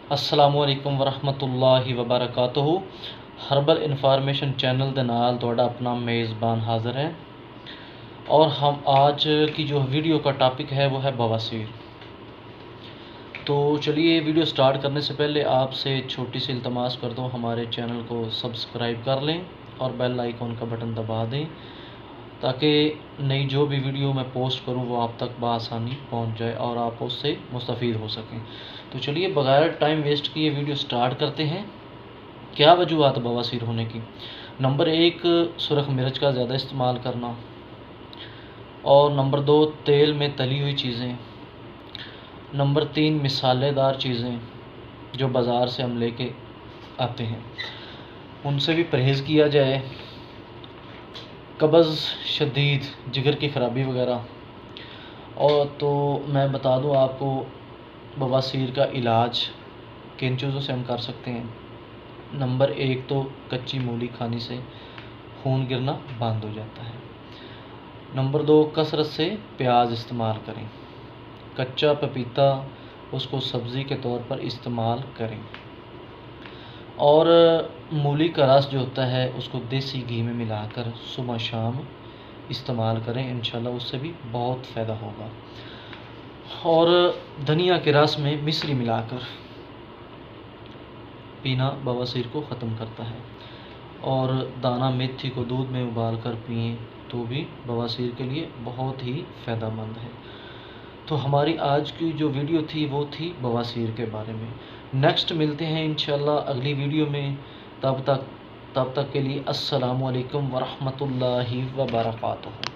अस्सलामु अलैकुम वरहमतुल्लाहि वबरकातुहू। हर्बल इन्फॉर्मेशन चैनल ਦੇ ਨਾਲ ਤੁਹਾਡਾ अपना मेज़बान हाज़िर है और हम आज की जो वीडियो का टॉपिक है वो है बवासीर। तो चलिए वीडियो स्टार्ट करने से पहले आपसे छोटी सी इल्तमास करता हूँ, हमारे चैनल को सब्सक्राइब कर लें और बेल आइकॉन का बटन दबा दें ताकि नई जो भी वीडियो मैं पोस्ट करूं वो आप तक बआसानी पहुंच जाए और आप उससे मुस्तफ़ीद हो सकें। तो चलिए बगैर टाइम वेस्ट किए वीडियो स्टार्ट करते हैं। क्या वजूहत बवासीर होने की? नंबर 1, सुरख मिर्च का ज़्यादा इस्तेमाल करना, और नंबर 2, तेल में तली हुई चीज़ें, नंबर 3, मसालेदार चीज़ें जो बाज़ार से हम लेके आते हैं उनसे भी परहेज़ किया जाए, कब्ज़ शदीद, जिगर की ख़राबी वगैरह। और तो मैं बता दूं आपको बवासीर का इलाज किन चीज़ों से हम कर सकते हैं। नंबर 1 तो कच्ची मूली खाने से खून गिरना बंद हो जाता है। नंबर 2, कसरत से प्याज इस्तेमाल करें। कच्चा पपीता उसको सब्ज़ी के तौर पर इस्तेमाल करें, और मूली का रस जो होता है उसको देसी घी में मिलाकर सुबह शाम इस्तेमाल करें, इंशाल्लाह उससे भी बहुत फ़ायदा होगा। और धनिया के रस में मिश्री मिलाकर पीना बवासीर को ख़त्म करता है, और दाना मेथी को दूध में उबाल कर पिएँ तो भी बवासीर के लिए बहुत ही फ़ायदेमंद है। तो हमारी आज की जो वीडियो थी वो थी बवासीर के बारे में। नेक्स्ट मिलते हैं इंशाल्लाह अगली वीडियो में। तब तक के लिए अस्सलामु अलैकुम वरहमतुल्लाहि वबरकातुहू।